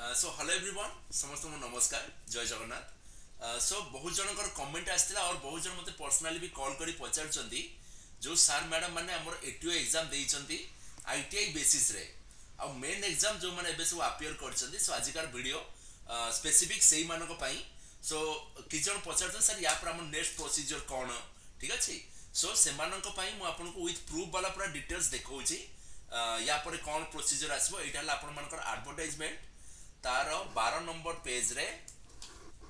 So hello everyone समस्त को नमस्कार जय जगन्नाथ। सो बहुत जनकर कमेंट आसला और बहुत जन मते पर्सनली भी कॉल करी पचारचंदी जो सर मैडम माने हमर एटीओ एग्जाम देइचंती आईटीआई बेसिस रे आ मेन एग्जाम जो माने एबे सब अपियर करचंदी। सो आजिकार वीडियो स्पेसिफिक सेही मानको पई। सो कि जन पचारचन सर या पर हमर नेक्स्ट प्रोसीजर कोन ठीक अछि। सो से मानको पई मु आपनको विथ प्रूफ वाला पूरा डिटेल्स देखौची या पर कोन प्रोसीजर आसबो। एटा ला आपन मानकर एडवर्टाइजमेंट तार 12 नंबर पेज रे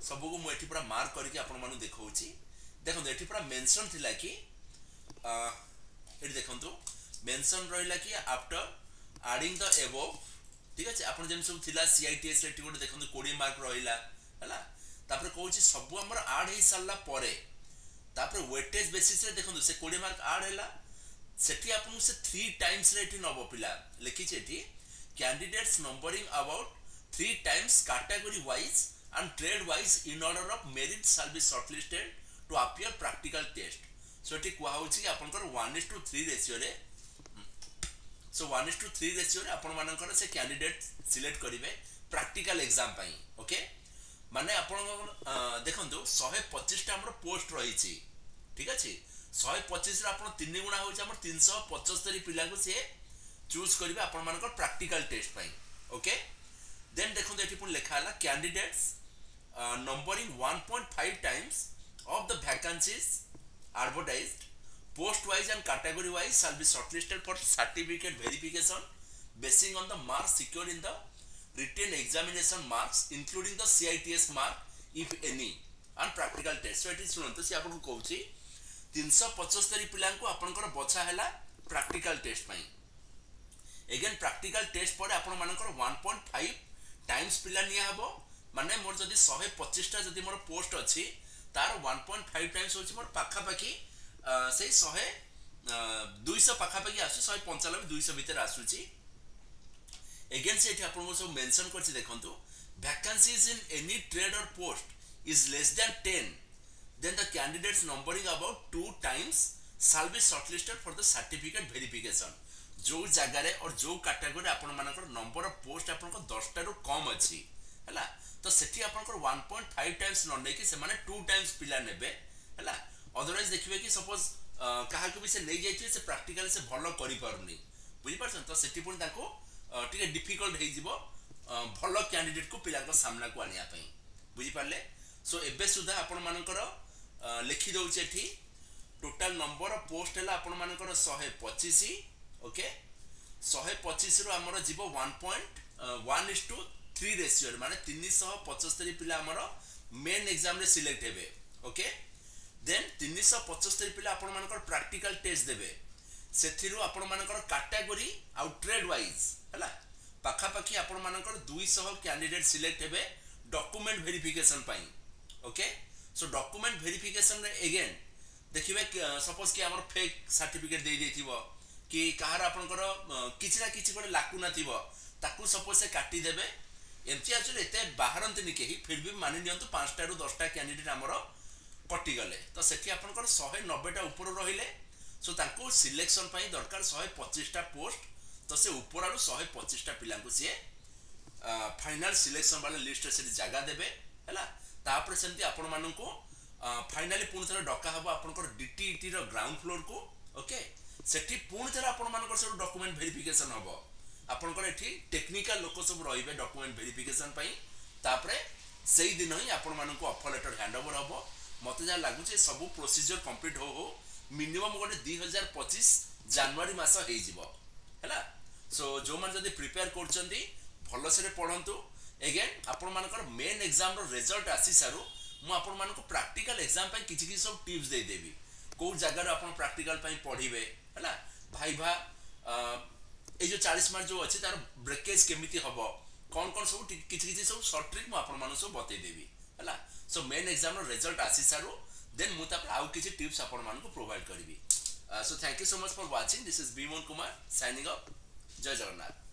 सब को मुझे पूरा मार्क करके आपण मानु देखौची। देखो एठी पूरा मेंशन थिला कि एठी देखंतु मेंशन रहिला कि आफ्टर एडिंग द अबव ठीक अछि। आपण जेम सब थिला सीआईटीएस रे टिकोट देखंतु 20 मार्क रहिला हला। तापर कहूची सब हमर ऐड हे सारला परे तापर वेटेज बेसिस रे देखंतु से 20 मार्क ऐड हैला सेठी आपण से 3 टाइम्स रे एठी नबो पिला लिखि छै। एठी candidates numbering about 3 times category wise and trade wise in order of merit shall be shortlisted to appear practical test. So एठी कुआ होची कि आपनकर 1:3 रेशियो रे सो 1:3 रेशियो रे आपण मानकर से कैंडिडेट सिलेक्ट करिवे प्रैक्टिकल एग्जाम पई। ओके माने आपण देखंतु 125 टा हमर पोस्ट रही छी ठीक अछि। 125 रे आपण 3 गुणा होची हमर 375 पिला को से चूज करिवे आपण मानकर प्रैक्टिकल टेस्ट पई। ओके देन देखो एठी पुन लिखा हला candidates numbering 1.5 times of the vacancies advertised post wise and category wise shall be shortlisted for certificate verification basing on the marks secured in the written examination marks including the CITS mark if any and practical test. So एठी सुनंतु से आपन कहूची 375 पिला को आपनकर बछा हला practical test पई। Again practical test पर आपण मानकर 1.5 टाइम्स पिला निया हबो माने मोर जदी 125 टा जदी मोर पोस्ट अछि तार 1.5 टाइम्स होछि मोर पाखा पाखी से 100 200 पाखा पाखी आसु 195 200 भीतर आसुछि। अगेन से एठी आपण सब मेंशन करछि देखंतु vacancies in any trade or post is less than 10 then the candidates numbering about 2 times shall be shortlisted for the certificate verification. जो जगह रे और जो कैटेगरी आपण मानकर नंबर ऑफ पोस्ट आपण को 10 टा रो कम अछि हला तो सेठी आपण को 1.5 टाइम्स न नै कि से माने 2 टाइम्स पिला नेबे हला। अदरवाइज देखिबे कि सपोज काहा को भी से नै जाय से प्रैक्टिकल से भलो करि परनी बुझि परछन तो सेठी पुन ताको ठीक है डिफिकल्ट हे जिवो भलो कैंडिडेट को पिला को सामना को आनिया पई बुझि परले। सो एबे सुधा आपण मानकर लिखि दउ छै एठी टोटल नंबर ऑफ पोस्ट हला आपण मानकर 125 ओके 125 रो हमर जीवो 1.1:3 रेशियो माने 375 पिला हमर मेन एग्जाम रे सिलेक्ट हेबे। ओके देन 375 पिला आपण मानकर प्रैक्टिकल टेस्ट देबे सेथिरु आपण मानकर कैटेगरी आउ ट्रेड वाइज हला पाखा पाखी आपण मानकर 200 कैंडिडेट सिलेक्ट हेबे डॉक्यूमेंट वेरिफिकेशन पई। ओके सो डॉक्यूमेंट वेरिफिकेशन रे अगेन देखिबे सपोज कि हमर फेक सर्टिफिकेट दे देथिबो कि कहार आपनकर किछि ना किछि कोन लाकुना थिबो ताकू सपोज से काटी देबे एमती एक्चुअली एते बाहरंती नि केही फिर भी मानि नियंतु 5 टा रु 10 टा कैंडिडेट हमरो कटि गले तो सेठी आपनकर 190 टा ऊपर रहिले। सो ताकू सिलेक्शन पई दरकार 125 टा पोस्ट तो से ऊपर आरो 125 टा पिला को से फाइनल सिलेक्शन वाला लिस्ट से जगह देबे हला। तापर सेंती आपण मानु को फाइनली पुन थरा डका हबो आपनकर डीटीटी रो ग्राउंड फ्लोर को। ओके सेठी पुन थरा आपण मानकर सब डॉक्यूमेंट वेरिफिकेशन हबो आपनकर एठी टेक्निकल लोक सब रहिबे डॉक्यूमेंट वेरिफिकेशन पई तापरे सेही दिन ही आपण मानको ऑफर लेटर हैंडओवर हबो। मते जा लागु छै सब प्रोसीजर कंप्लीट हो मिनिमम गोटे 2025 जनवरी मास हे जिवो हैला। सो जो मान जदी प्रिपेयर करचंदी भलो से पढंतु। अगेन आपण मानकर मेन एग्जाम रो रिजल्ट आसी सारू मु आपण मानको प्रैक्टिकल एग्जाम पई किछि सब टिप्स दे देबी को जगह रे आपण प्रैक्टिकल पई पढिबे हला भाईभा ए जो 40 मार्क जो अछि तार ब्रेकेज केमिति हबो कोन कोन सब किछि सब शॉर्ट ट्रिक मु आपण मानु सब बतै देबी हला। सो मेन एग्जाम रो रिजल्ट आसी सारू देन मु तापर आउ किछि टिप्स आपण मानु को प्रोवाइड करबी। So thank you so much for watching this is Mohan Kumar signing off जय जगन्नाथ।